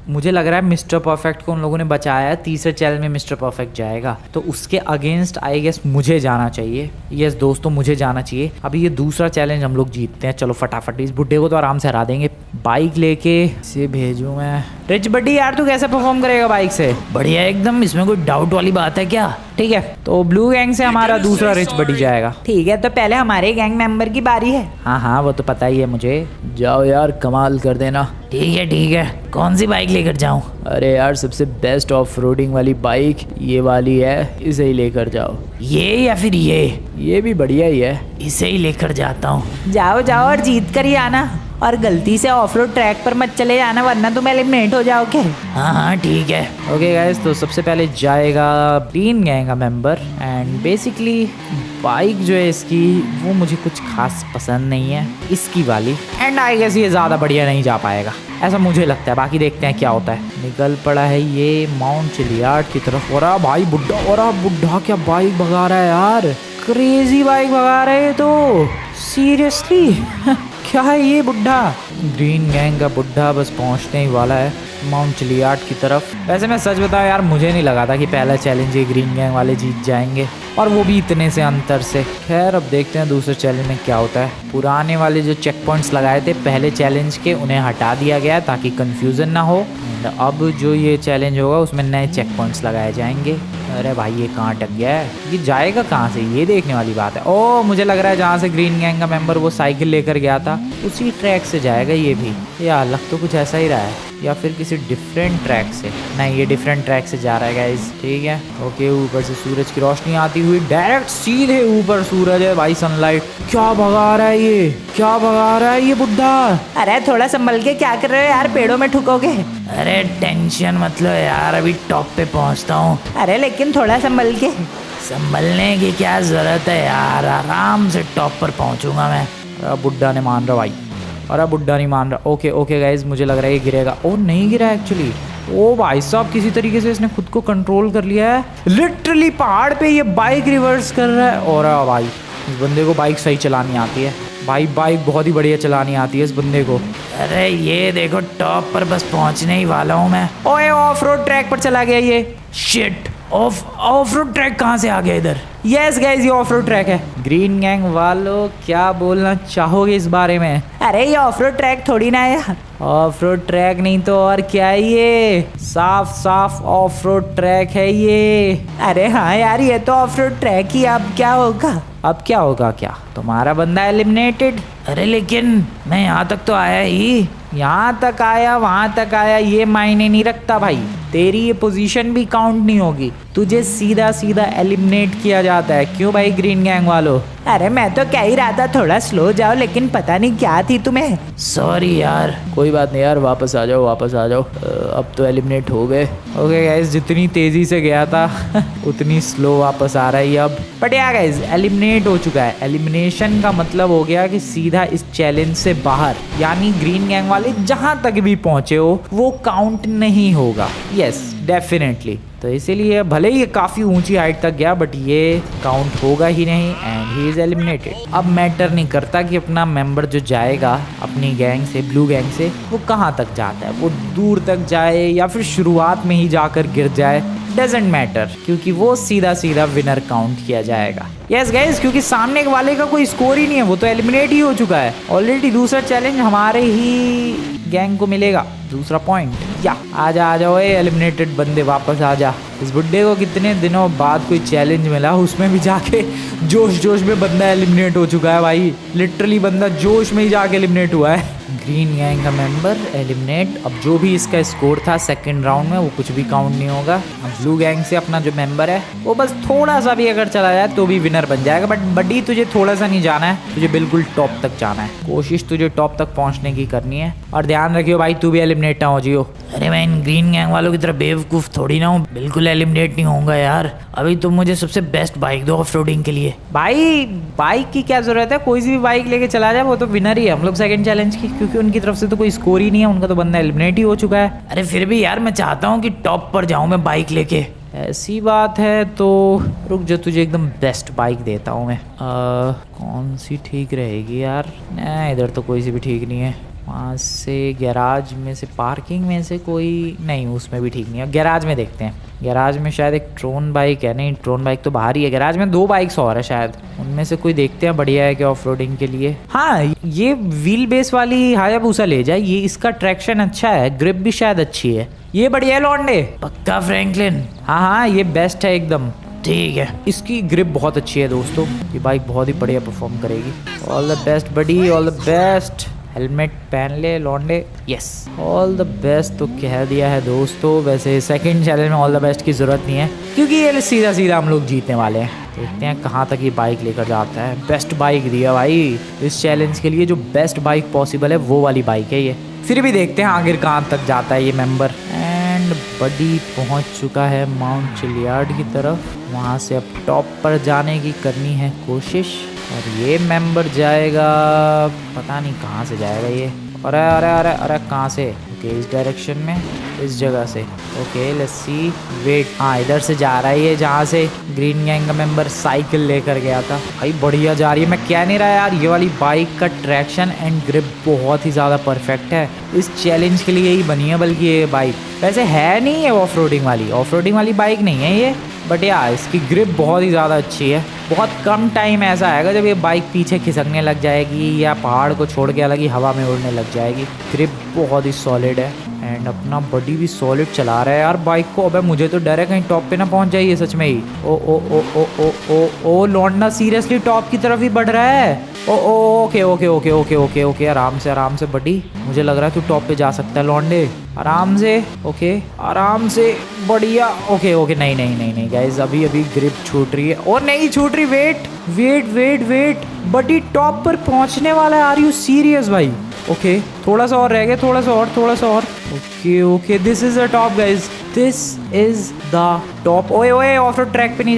मुझे लग रहा है मिस्टर परफेक्ट को उन लोगों ने बचाया है, तीसरे चैलेंज में मिस्टर परफेक्ट जाएगा, तो उसके अगेंस्ट आई गेस मुझे जाना चाहिए। यस दोस्तों मुझे जाना चाहिए। अभी ये दूसरा चैलेंज हम लोग जीतते हैं। चलो फटाफट, इस बुढ़े को तो आराम से हरा देंगे। बाइक लेके इसे भेजूँ मैं। रिच बड्डी यार तू कैसे परफॉर्म करेगा बाइक से। बढ़िया एकदम, इसमें कोई डाउट वाली बात है क्या। ठीक है तो ब्लू गैंग से हमारा दूसरा रिच बड्डी जाएगा। ठीक है तो पहले हमारे गैंग मेंबर की बारी है। हाँ वो तो पता ही है मुझे। जाओ यार कमाल कर देना। ठीक है कौन सी बाइक लेकर जाऊं। अरे यार सबसे बेस्ट ऑफ रोडिंग वाली बाइक ये वाली है, इसे ही लेकर जाओ। ये या फिर ये भी बढ़िया ही है, इसे ही लेकर जाता हूँ। जाओ और जीत कर ही आना, और गलती से ऑफ रोड ट्रैक पर मत चले जाना, वरना तुम एलिमिनेट हो जाओगे। हाँ ठीक है। ओके गाइस, तो सबसे पहले जाएगा ग्रीन गैंग का मेंबर एंड बेसिकली बाइक जो है इसकी वो मुझे कुछ खास पसंद नहीं है, इसकी वाली। एंड आई गेस ये ज़्यादा बढ़िया नहीं जा पाएगा, ऐसा मुझे लगता है। बाकी देखते हैं क्या होता है। निकल पड़ा है ये माउंट चिलियार्ड की तरफ। और भाई बुढ़ा क्या बाइक भगा रहा है यार, क्रेजी बाइक भगा रहा है तो सीरियसली क्या है ये बुढ़ा। ग्रीन गैंग का बुढ़ा बस पहुंचने ही वाला है। माउंट चिलियार्ड की तरफ। वैसे मैं सच बताऊं यार, मुझे नहीं लगा था कि पहला चैलेंज ये ग्रीन गैंग वाले जीत जाएंगे, और वो भी इतने से अंतर से। खैर अब देखते हैं दूसरे चैलेंज में क्या होता है। पुराने वाले जो चेक पॉइंट्स लगाए थे पहले चैलेंज के, उन्हें हटा दिया गया ताकि कंफ्यूजन ना हो। अब जो ये चैलेंज होगा उसमें नए चेक पॉइंट्स लगाए जाएंगे। अरे भाई ये कहाँ अटक गया है, ये जाएगा कहाँ से, ये देखने वाली बात है। ओ मुझे लग रहा है जहाँ से ग्रीन गैंग का मेंबर वो साइकिल लेकर गया था उसी ट्रैक से जाएगा ये भी। यार लग तो कुछ ऐसा ही रहा है, या फिर किसी डिफरेंट ट्रैक से। नहीं, ये डिफरेंट ट्रैक से जा रहा है गाइस। ठीक है ओके। ऊपर से सूरज की रोशनी आती हुई डायरेक्ट सीधे ऊपर सूरज है भाई, सनलाइट। क्या भगा रहा है ये, क्या भगा रहा है ये बुड्ढा। अरे थोड़ा संभल के, क्या कर रहे हो यार, पेड़ों में ठुकोगे। अरे टेंशन मत लो यार, अभी टॉप पे पहुंचता हूँ। अरे लेकिन थोड़ा संभल के। संभलने की क्या जरूरत है यार, आराम से टॉप पर पहुंचूंगा मैं। अरे बुड्ढा ने मान रहा भाई, अरे बुड्ढा नहीं मान रहा। ओके ओके गाइज, मुझे लग रहा है ये गिरेगा। ओ नहीं गिरा एक्चुअली। ओ भाई साहब, किसी तरीके से इसने खुद को कंट्रोल कर लिया है। लिटरली पहाड़ पे ये बाइक रिवर्स कर रहा है। और भाई इस बंदे को बाइक सही चलानी आती है भाई, बाइक बहुत ही बढ़िया चलानी आती है इस बंदे को। अरे ये देखो टॉप पर बस पहुंचने ही वाला हूँ मैं। ओए ऑफ रोड ट्रैक पर चला गया ये। शिट, ऑफ रोड ट्रैक कहाँ से आ गया इधर। यस गाइस, ये ऑफ रोड ट्रैक है। ग्रीन गैंग वालों क्या बोलना चाहोगे इस बारे में। अरे ये ऑफ रोड ट्रैक थोड़ी ना है यार। ऑफ रोड ट्रैक नहीं तो और क्या है, ये साफ साफ ऑफ रोड ट्रैक है ये। अरे हाँ यार, ये तो ऑफ रोड ट्रैक ही। अब क्या होगा, अब क्या होगा, क्या तुम्हारा बंदा एलिमिनेटेड। अरे लेकिन मैं यहाँ तक तो आया ही। यहाँ तक आया वहां तक आया ये मायने नहीं रखता भाई, तेरी ये पोजीशन भी काउंट नहीं होगी, तुझे सीधा सीधा एलिमिनेट किया जाता है। क्यों भाई ग्रीन गैंग वालों। अरे मैं तो कह ही रहा था थोड़ा स्लो जाओ, लेकिन पता नहीं क्या थी तुम्हें। सॉरी यार, कोई बात नहीं यार, वापस आ जाओ वापस आ जाओ। अब तो एलिमिनेट हो गए। ओके गाइस, जितनी तेजी से गया था उतनी स्लो वापस आ रहा है अब। बट यार गाइस, एलिमिनेट हो चुका है। एलिमिनेशन का मतलब हो गया कि सीधा इस चैलेंज से बाहर, यानी ग्रीन गैंग वाले जहां तक भी पहुंचे हो वो काउंट नहीं होगा। Yes definitely. तो इसीलिए भले ही ये काफ़ी ऊंची हाइट तक गया, बट ये काउंट होगा ही नहीं एंड ही इज़ एलिमिनेटेड। अब मैटर नहीं करता कि अपना मेंबर जो जाएगा अपनी गैंग से, ब्लू गैंग से, वो कहाँ तक जाता है, वो दूर तक जाए या फिर शुरुआत में ही जाकर गिर जाए, डजेंट मैटर, क्योंकि वो सीधा सीधा विनर काउंट किया जाएगा। यस गाइस, क्योंकि सामने वाले का कोई स्कोर ही नहीं है, वो तो एलिमिनेट ही हो चुका है ऑलरेडी। दूसरा चैलेंज हमारे ही गैंग को मिलेगा, दूसरा पॉइंट। या आजा आ जाओ एलिमिनेटेड बंदे, वापस आ जा। इस बुड्ढे को कितने दिनों बाद कोई चैलेंज मिला, उसमें भी जाके जोश जोश में बंदा एलिमिनेट हो चुका है भाई। लिटरली बंदा जोश में ही जाके एलिमिनेट हुआ है। ग्रीन गैंग का मेंबर एलिमिनेट। अब जो भी इसका स्कोर था सेकंड राउंड में वो कुछ भी काउंट नहीं होगा। अब ब्लू गैंग से अपना जो मेंबर है वो बस थोड़ा सा भी अगर चला जाए तो भी विनर बन जाएगा। बट बड्डी तुझे थोड़ा सा नहीं जाना है, तुझे बिल्कुल टॉप तक जाना है। कोशिश तुझे टॉप तक पहुंचने की करनी है, और ध्यान रखियो भाई तू भी एलिमिनेट ना हो जियो। अरे मैं इन ग्रीन गैंग वालों की तरह बेवकूफ़ थोड़ी ना हूँ, बिल्कुल एलिमिनेट नहीं होऊंगा यार। अभी तुम मुझे सबसे बेस्ट बाइक दो ऑफ रोडिंग के लिए। भाई बाइक की क्या जरूरत है, कोई सी भी बाइक लेके चला जाए, वो तो विनर ही है हम लोग सेकंड चैलेंज की, क्योंकि उनकी तरफ से तो कोई स्कोर ही नहीं है, उनका तो बंदा एलिमिनेट ही हो चुका है। अरे फिर भी यार मैं चाहता हूँ कि टॉप पर जाऊँ मैं बाइक लेके। ऐसी बात है तो रुक जो, तुझे एकदम बेस्ट बाइक देता हूँ मैं। कौन सी ठीक रहेगी यार। नहीं इधर तो कोई सी भी ठीक नहीं है। वहाँ से गैराज में से, पार्किंग में से कोई नहीं, उसमें भी ठीक नहीं है। गैराज में देखते हैं। गैराज में शायद एक ट्रोन बाइक है। नहीं ट्रोन बाइक तो बाहर ही है। गैराज में 2 बाइक्स और है शायद, उनमें से कोई देखते हैं बढ़िया है क्या ऑफ रोडिंग के लिए। हाँ ये व्हील बेस वाली हायाबुसा ले जाए, ये इसका ट्रैक्शन अच्छा है, ग्रिप भी शायद अच्छी है, ये बढ़िया है लॉन्डे। पक्का फ्रैंकलिन? हाँ हाँ ये बेस्ट है एकदम। ठीक है, इसकी ग्रिप बहुत अच्छी है दोस्तों, ये बाइक बहुत ही बढ़िया परफॉर्म करेगी। All the best buddy, all the best. Helmet पहन ले लॉन्डे। यस ऑल द बेस्ट तो कह दिया है दोस्तों। वैसे सेकंड चैलेंज में ऑल द बेस्ट की ज़रूरत नहीं है, क्योंकि ये सीधा सीधा हम लोग जीतने वाले हैं। देखते हैं कहाँ तक ये बाइक लेकर जाता है। बेस्ट बाइक दिया भाई इस चैलेंज के लिए, जो बेस्ट बाइक पॉसिबल है वो वाली बाइक है ये। फिर भी देखते हैं आखिर कहाँ तक जाता है ये मेंबर। एंड बडी पहुँच चुका है माउंट चिलियार्ड की तरफ, वहाँ से अब टॉप पर जाने की करनी है कोशिश। और ये मेंबर जाएगा, पता नहीं कहाँ से जाएगा ये। अरे अरे अरे अरे कहाँ से, ओके इस डायरेक्शन में, इस जगह से। ओके लेट्स सी, वेट, हाँ इधर से जा रहा है ये, जहाँ से ग्रीन गैंग का मेंबर साइकिल लेकर गया था। भाई बढ़िया जा रही है, मैं कह नहीं रहा यार, ये वाली बाइक का ट्रैक्शन एंड ग्रिप बहुत ही ज़्यादा परफेक्ट है इस चैलेंज के लिए ही बनी है। बल्कि ये बाइक वैसे है नहीं है ऑफ रोडिंग वाली बाइक नहीं है ये, बट यार इसकी ग्रिप बहुत ही ज़्यादा अच्छी है। बहुत कम टाइम ऐसा आएगा जब ये बाइक पीछे खिसकने लग जाएगी या पहाड़ को छोड़ के अलग ही हवा में उड़ने लग जाएगी। ग्रिप बहुत ही सॉलिड है एंड अपना बॉडी भी सॉलिड चला रहा है यार बाइक को। अबे मुझे तो डर है कहीं टॉप पे ना पहुंच जाइए सच में ही। ओ ओ ओ ओ ओ ओ ओ लौंडा सीरियसली टॉप की तरफ ही बढ़ रहा है। Oh oh okay okay okay okay okay okay आराम से बडी, मुझे लग रहा है तू टॉप पे जा सकता है लौंडे, आराम से। ओके आराम से, बढ़िया। ओके ओके नहीं नहीं नहीं नहीं गाइस, अभी अभी ग्रिप छूट रही है और नहीं छूट रही। वेट वेट वेट वेट, बडी टॉप पर पहुंचने वाला है। आर यू सीरियस भाई? ओके थोड़ा सा और रह गया, थोड़ा सा और। Okay okay this is the top guys, this is the top. ओए ओए ऑफ रोड ट्रैक पे नहीं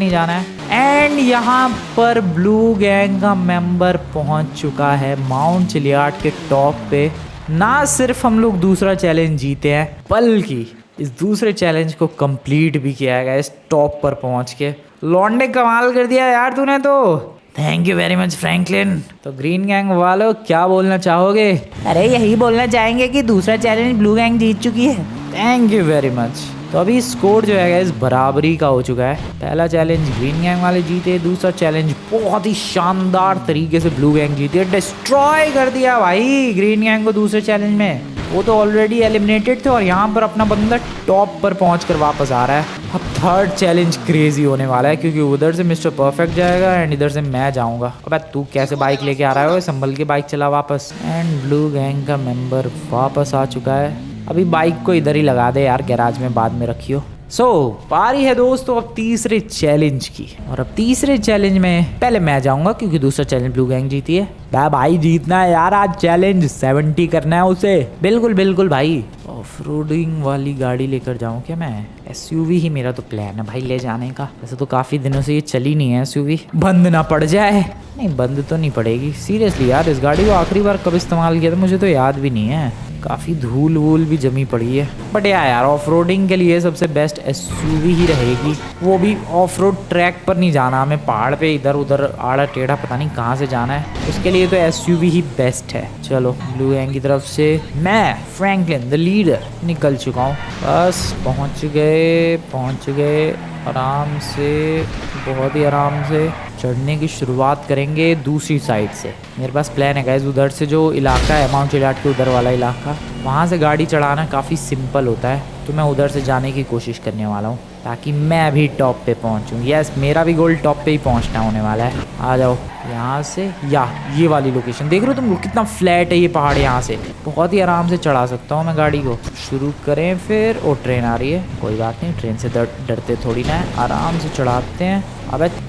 जाना है, एंड यहाँ पर ब्लू गैंग का मेंबर पहुंच चुका है माउंट चिलियाट के टॉप पे। ना सिर्फ हम लोग दूसरा चैलेंज जीते हैं, बल्कि इस दूसरे चैलेंज को कंप्लीट भी किया है इस टॉप पर पहुंच के। लॉन्डे कमाल कर दिया यार तूने तो, thank you very much Franklin. तो ग्रीन गैंग वालों क्या बोलना चाहोगे? अरे यही बोलना चाहेंगे कि दूसरा चैलेंज ब्लू गैंग जीत चुकी है। Thank you very much. तो अभी स्कोर जो है इस बराबरी का हो चुका है। पहला चैलेंज ग्रीन गैंग वाले जीते, दूसरा चैलेंज बहुत ही शानदार तरीके से ब्लू गैंग जीती, डिस्ट्रॉय कर दिया भाई ग्रीन गैंग को दूसरे चैलेंज में। वो तो ऑलरेडी एलिमिनेटेड थे और यहाँ पर अपना बंदा टॉप पर पहुंचकर वापस आ रहा है। अब थर्ड चैलेंज क्रेजी होने वाला है क्योंकि उधर से मिस्टर परफेक्ट जाएगा एंड इधर से मैं जाऊंगा। अब तू कैसे बाइक लेके आ रहा है? संभल के बाइक चला वापस। एंड ब्लू गैंग का मेंबर वापस आ चुका है। अभी बाइक को इधर ही लगा दे यार, गैराज में बाद में रखियो। पारी है दोस्तों अब तीसरे चैलेंज की, और अब तीसरे चैलेंज में पहले मैं जाऊंगा क्योंकि दूसरा चैलेंज ब्लू गैंग जीती है। भाई जीतना है यार आज, चैलेंज 70 करना है उसे। बिल्कुल बिल्कुल भाई। ऑफ रोडिंग वाली गाड़ी लेकर जाऊं क्या मैं? एसयूवी ही मेरा तो प्लान है भाई ले जाने का। वैसे तो काफी दिनों से ये चली नहीं है एसयूवी, बंद ना पड़ जाए। नहीं बंद तो नहीं पड़ेगी सीरियसली यार। इस गाड़ी को आखिरी बार कब इस्तेमाल किया था मुझे तो याद भी नहीं है। काफ़ी धूल वूल भी जमी पड़ी है, बट यार ऑफ रोडिंग के लिए सबसे बेस्ट एसयूवी ही रहेगी। वो भी ऑफ रोड ट्रैक पर नहीं जाना हमें, पहाड़ पे इधर उधर आड़ा टेढ़ा पता नहीं कहाँ से जाना है, उसके लिए तो एसयूवी ही बेस्ट है। चलो ब्लू गैंग की तरफ से मैं फ्रैंकलिन द लीडर निकल चुका हूँ। बस पहुँच गए आराम से, बहुत ही आराम से चढ़ने की शुरुआत करेंगे दूसरी साइड से। मेरे पास प्लान है गाइस, उधर से जो इलाका है माउंट चिलियाट के उधर वाला इलाका, वहाँ से गाड़ी चढ़ाना काफ़ी सिंपल होता है, तो मैं उधर से जाने की कोशिश करने वाला हूँ ताकि मैं भी टॉप पे पहुँचूँ। यस मेरा भी गोल टॉप पे ही पहुँचना होने वाला है। आ जाओ यहाँ से, या ये वाली लोकेशन देख रहे हो तुम कितना फ्लैट है ये पहाड़, यहाँ से बहुत ही आराम से चढ़ा सकता हूँ मैं गाड़ी को। शुरू करें फिर। ओ ट्रेन आ रही है, कोई बात नहीं, ट्रेन से डरते थोड़ी ना है, आराम से चढ़ाते हैं।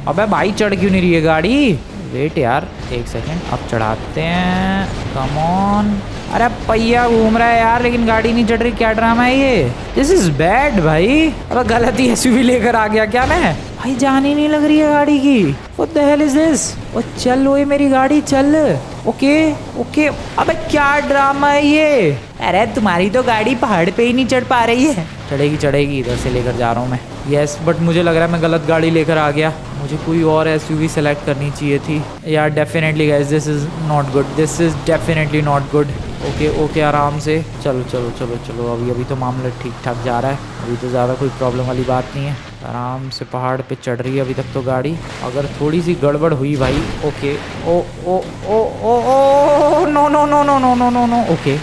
अबे भाई चढ़ क्यों नहीं रही है गाड़ी? वेट यार एक सेकेंड, अब चढ़ाते हैं, कम ऑन। अरे पहिया घूम रहा है यार लेकिन गाड़ी नहीं चढ़ रही, क्या ड्रामा है ये? दिस इज बैड भाई। अब गलती एसयूवी लेकर आ गया क्या मैं? भाई जान ही नहीं लग रही है गाड़ी की। What the hell is this? ओ चल ओए मेरी गाड़ी चल। ओके अबे क्या ड्रामा है ये? अरे तुम्हारी तो गाड़ी पहाड़ पे ही नहीं चढ़ पा रही है। चढ़ेगी, इधर से लेकर जा रहा हूँ मैं। यस बट मुझे लग रहा है मैं गलत गाड़ी लेकर आ गया, मुझे कोई और एसयूवी सेलेक्ट करनी चाहिए थी यार। Definitely guys this is not good, this is definitely not good. Okay आराम से चलो। अभी तो मामला ठीक ठाक जा रहा है, अभी तो ज़्यादा कोई प्रॉब्लम वाली बात नहीं है। आराम से पहाड़ पे चढ़ रही है अभी तक तो गाड़ी। अगर थोड़ी सी गड़बड़ हुई भाई, okay oh no. Okay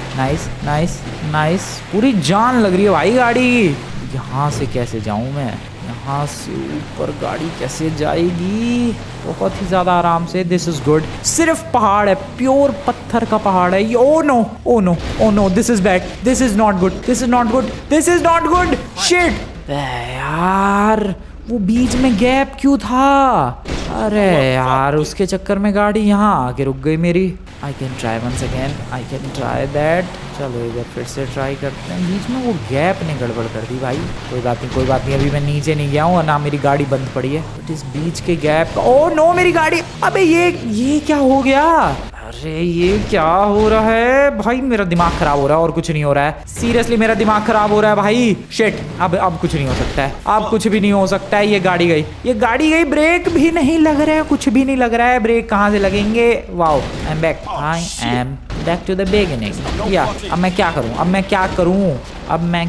nice, पूरी जान लग रही है भाई गाड़ी। यहाँ से कैसे जाऊँ मैं? यहाँ से ऊपर गाड़ी कैसे जाएगी? बहुत ही ज़्यादा आराम से। This is good. सिर्फ पहाड़ है, प्योर पत्थर का पहाड़ है। Oh no this is bad, this is not good. Shit यार, वो बीच में गैप क्यों था? अरे यार उसके चक्कर में गाड़ी यहाँ आके रुक गई मेरी। I can try once again, I can try that. चलो एक बार फिर से ट्राई करते हैं। बीच में वो गैप ने गड़बड़ कर दी भाई। कोई बात नहीं, अभी मैं नीचे नहीं गया हूँ और ना मेरी गाड़ी बंद पड़ी है, बट इस बीच के गैप। ओ नो मेरी गाड़ी, अबे ये क्या हो गया? अरे ये क्या हो रहा है भाई, मेरा दिमाग खराब हो रहा है और कुछ नहीं हो रहा है। सीरियसली मेरा दिमाग खराब हो रहा है भाई। शिट, अब कुछ नहीं हो सकता है, अब कुछ भी नहीं हो सकता है। ये गाड़ी गई, ब्रेक भी नहीं लग रहा है, कुछ भी नहीं लग रहा है। ब्रेक कहाँ से लगेंगे? Wow, I am back, I am back to the beginning. या अब मैं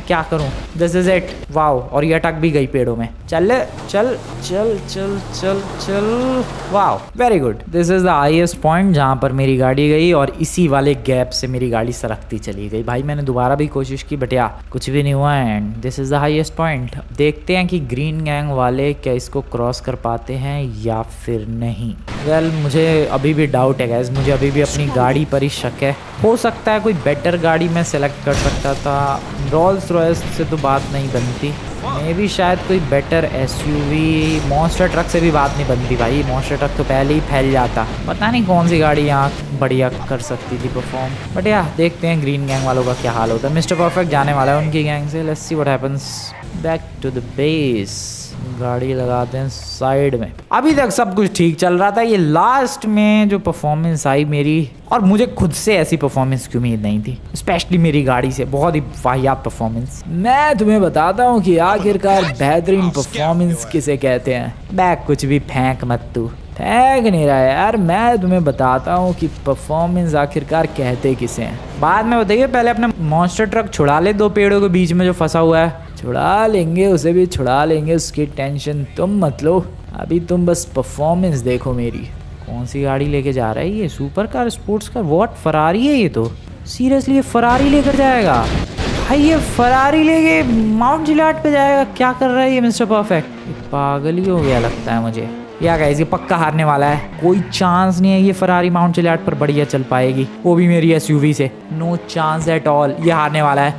क्या करूँ? This is it. वाओ, और ये अटक भी गई पेड़ों में। चल चल चल चल चल चल। Wow, very good. This is the highest point जहाँ पर मेरी गाड़ी गई, और इसी वाले गैप से मेरी गाड़ी सरकती चली गई। भाई मैंने दोबारा भी कोशिश की बट या कुछ भी नहीं हुआ, and this is the highest point. देखते हैं कि ग्रीन गैंग वाले क्या इसको क्रॉस कर पाते हैं या फिर नहीं। वेल, मुझे अभी भी डाउट है गाइस, मुझे अभी भी अपनी गाड़ी पर ही शक है। हो सकता है कोई बेटर गाड़ी मैं सेलेक्ट कर सकता था। रोल्स रॉयस से तो बात नहीं बनती, मे भी शायद कोई बेटर एसयूवी, मॉन्स्टर ट्रक से भी बात नहीं बनती भाई। मॉन्स्टर ट्रक तो पहले ही फैल जाता। पता नहीं कौन सी गाड़ी यहाँ बढ़िया कर सकती थी परफॉर्म, बट या देखते हैं ग्रीन गैंग वालों का क्या हाल होता है। मिस्टर परफेक्ट जाने वाला है उनकी गैंग से। Let's see what happens. Back to the base, गाड़ी लगाते हैं साइड में। अभी तक सब कुछ ठीक चल रहा था, ये लास्ट में जो परफॉर्मेंस आई मेरी, और मुझे खुद से ऐसी परफॉर्मेंस की उम्मीद नहीं थी, स्पेशली मेरी गाड़ी से। बहुत ही वाहियात परफॉर्मेंस। मैं तुम्हें बताता हूँ कि आखिरकार बेहतरीन परफॉर्मेंस किसे कहते हैं। बैक कुछ भी फेंक मत, तू फेंक नहीं रहा यार। मैं तुम्हें बताता हूँ कि परफॉर्मेंस आखिरकार कहते किसे हैं। बाद में बताइए, पहले अपना मॉन्स्टर ट्रक छुड़ा ले दो पेड़ों के बीच में जो फंसा हुआ है। छुड़ा लेंगे, उसे भी छुड़ा लेंगे, उसकी टेंशन तुम मत लो। अभी तुम बस परफॉर्मेंस देखो मेरी। कौन सी गाड़ी लेके जा रहा है ये? Super car, sports car, what? Ferrari है ये तो। सीरियसली ये फरारी लेकर जाएगा भाई? ये फरारी लेके माउंट जिलाट पे जाएगा? क्या कर रहा है ये मिस्टर परफेक्ट? पागल ही हो गया लगता है मुझे। या गाइस, ये पक्का हारने वाला है, कोई चांस नहीं है ये फरारी माउंट जिलाट पर बढ़िया चल पाएगी, वो भी मेरी एसयूवी से। No chance at all. ये हारने वाला है,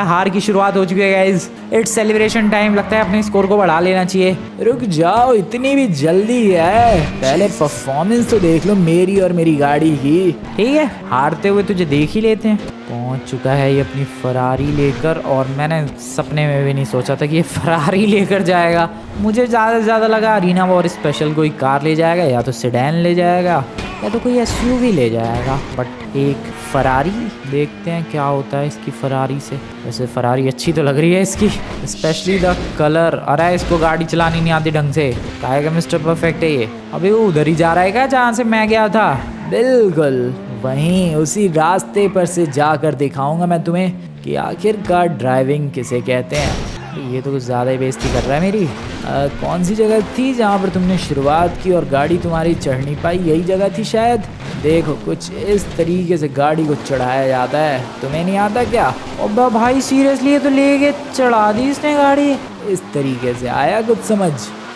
हार की शुरुआत हो चुकी है गाइस। It's celebration time. लगता है अपने स्कोर को बढ़ा लेना चाहिए। रुक जाओ, इतनी भी जल्दी है? पहले परफॉर्मेंस तो देख लो मेरी और मेरी गाड़ी की। ठीक है, हारते हुए तुझे देख ही लेते हैं। पहुंच चुका है ये अपनी फरारी लेकर, और मैंने सपने में भी नहीं सोचा था कि ये फरारी लेकर जाएगा। मुझे ज़्यादा से ज़्यादा लगा अरीना और स्पेशल कोई कार ले जाएगा, या तो सेडान ले जाएगा, या तो कोई एसयूवी ले जाएगा, बट एक फरारी। देखते हैं क्या होता है इसकी फरारी से। वैसे फरारी अच्छी तो लग रही है इसकी, स्पेशली द कलर। अरे इसको गाड़ी चलानी नहीं आती ढंग से। काहेगा मिस्टर परफेक्ट है ये? अभी वो उधर ही जा रहा है क्या जहाँ से मैं गया था? बिल्कुल वहीं, उसी रास्ते पर से जाकर दिखाऊंगा मैं तुम्हें कि आखिरकार ड्राइविंग किसे कहते हैं। ये तो कुछ ज़्यादा ही बेइज्जती कर रहा है मेरी। कौन सी जगह थी जहाँ पर तुमने शुरुआत की और गाड़ी तुम्हारी चढ़ नहीं पाई? यही जगह थी शायद। देखो, कुछ इस तरीके से गाड़ी को चढ़ाया जाता है। तुम्हें नहीं आता क्या? अब भाई सीरियसली ये तो लेके चढ़ा दी इसने गाड़ी। इस तरीके से आया कुछ समझ?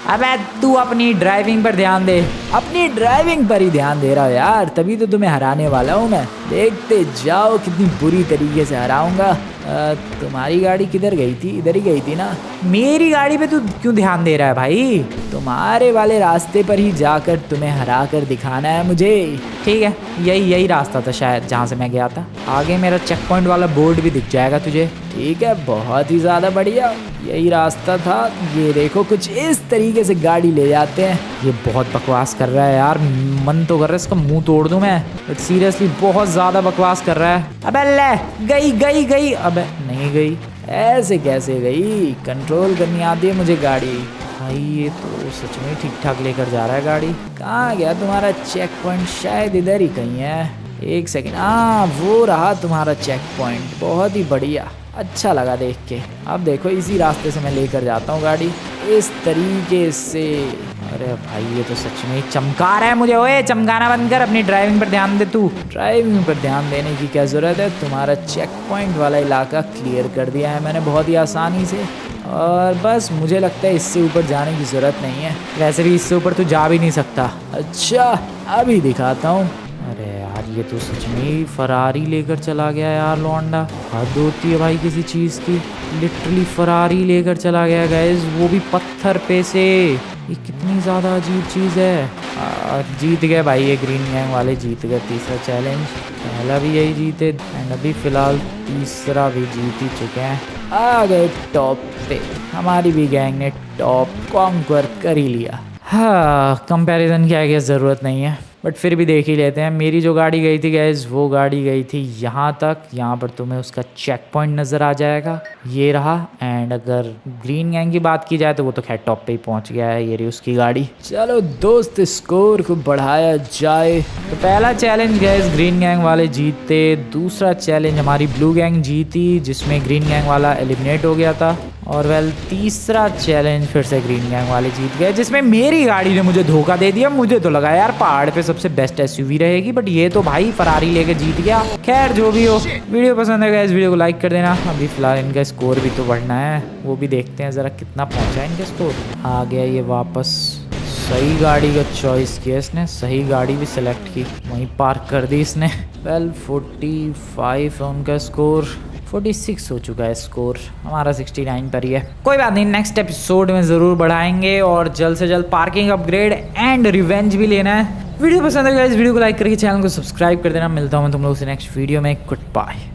अबे तू अपनी ड्राइविंग पर ध्यान दे। अपनी ड्राइविंग पर ही ध्यान दे रहा हो यार, तभी तो तुम्हें हराने वाला हूँ मैं। देखते जाओ कितनी बुरी तरीके से हराऊंगा। तुम्हारी गाड़ी किधर गई थी? इधर ही गई थी ना? मेरी गाड़ी पे तू क्यों ध्यान दे रहा है भाई? तुम्हारे वाले रास्ते पर ही जाकर तुम्हें हरा कर दिखाना है मुझे। ठीक है, यही रास्ता था शायद जहाँ से मैं गया था। आगे मेरा चेक पॉइंट वाला बोर्ड भी दिख जाएगा तुझे। ठीक है, बहुत ही ज़्यादा बढ़िया, यही रास्ता था। ये देखो, कुछ इस तरीके से गाड़ी ले जाते हैं। ये बहुत बकवास कर रहा है यार, मन तो कर रहा है इसका मुंह तोड़ दूं मैं, बट सीरियसली बहुत ज़्यादा बकवास कर रहा है। अबे ले, गई। अबे नहीं गई, ऐसे कैसे गई? कंट्रोल करनी आती है मुझे गाड़ी। भाई ये तो सच में ठीक ठाक लेकर जा रहा है गाड़ी। कहाँ गया तुम्हारा चेक पॉइंट? शायद इधर ही कहीं है। एक सेकेंड, हाँ वो रहा तुम्हारा चेक पॉइंट। बहुत ही बढ़िया, अच्छा लगा देख के। अब देखो, इसी रास्ते से मैं लेकर जाता हूँ गाड़ी, इस तरीके से। अरे भाई ये तो सच में चमका रहा है मुझे। ओए चमकाना बंद कर, अपनी ड्राइविंग पर ध्यान दे तू। ड्राइविंग पर ध्यान देने की क्या ज़रूरत है? तुम्हारा चेक पॉइंट वाला इलाका क्लियर कर दिया है मैंने बहुत ही आसानी से, और बस मुझे लगता है इससे ऊपर जाने की ज़रूरत नहीं है। वैसे भी इससे ऊपर तो जा भी नहीं सकता। अच्छा, अभी दिखाता हूँ। अरे यार ये तो सच में ही फरारी लेकर चला गया यार लौंडा। हद होती है भाई किसी चीज़ की। लिटरली फरारी लेकर चला गया गाइस, वो भी पत्थर पे से। ये कितनी ज़्यादा अजीब चीज़ है। जीत गए भाई ये ग्रीन गैंग वाले, जीत गए तीसरा चैलेंज। पहला भी यही जीते, एंड अभी फ़िलहाल तीसरा भी जीत ही चुके हैं। आ गए टॉप पे, हमारी भी गैंग ने टॉप कॉन्कर कर ही लिया। हाँ, कंपैरिजन की आगे ज़रूरत नहीं है। बट फिर भी देख ही लेते हैं। मेरी जो गाड़ी गई थी गैस, वो गाड़ी गई थी यहाँ तक। यहाँ पर तुम्हें उसका चेक पॉइंट नज़र आ जाएगा, ये रहा। एंड अगर ग्रीन गैंग की बात की जाए तो वो तो खैर टॉप पे ही पहुँच गया है, ये रही उसकी गाड़ी। चलो दोस्त, स्कोर को बढ़ाया जाए। तो पहला चैलेंज गैस ग्रीन गैंग वाले जीते, दूसरा चैलेंज हमारी ब्लू गैंग जीती जिसमें ग्रीन गैंग वाला एलिमिनेट हो गया था, और वेल तीसरा चैलेंज फिर से ग्रीन गैंग वाले जीत गए जिसमें मेरी गाड़ी ने मुझे धोखा दे दिया। मुझे तो लगा यार पहाड़ पे सबसे बेस्ट एसयूवी रहेगी, बट ये तो भाई फरारी लेके जीत गया। खैर जो भी हो, वीडियो पसंद है इस वीडियो को लाइक कर देना। अभी फिलहाल इनका स्कोर भी तो बढ़ना है, वो भी देखते हैं ज़रा कितना पहुंचा है इनका स्कोर। आ गया ये वापस। सही गाड़ी का चॉइस किया इसने, सही गाड़ी भी सिलेक्ट की, वहीं पार्क कर दी इसने। वेल 45 है उनका स्कोर, 46 हो चुका है स्कोर, हमारा 69 पर ही है। कोई बात नहीं, नेक्स्ट एपिसोड में ज़रूर बढ़ाएंगे और जल्द से जल्द पार्किंग अपग्रेड एंड रिवेंज भी लेना है। वीडियो पसंद है इस वीडियो को लाइक करके चैनल को सब्सक्राइब कर देना। मिलता हूँ मैं तुम लोगों से नेक्स्ट वीडियो में। Good bye.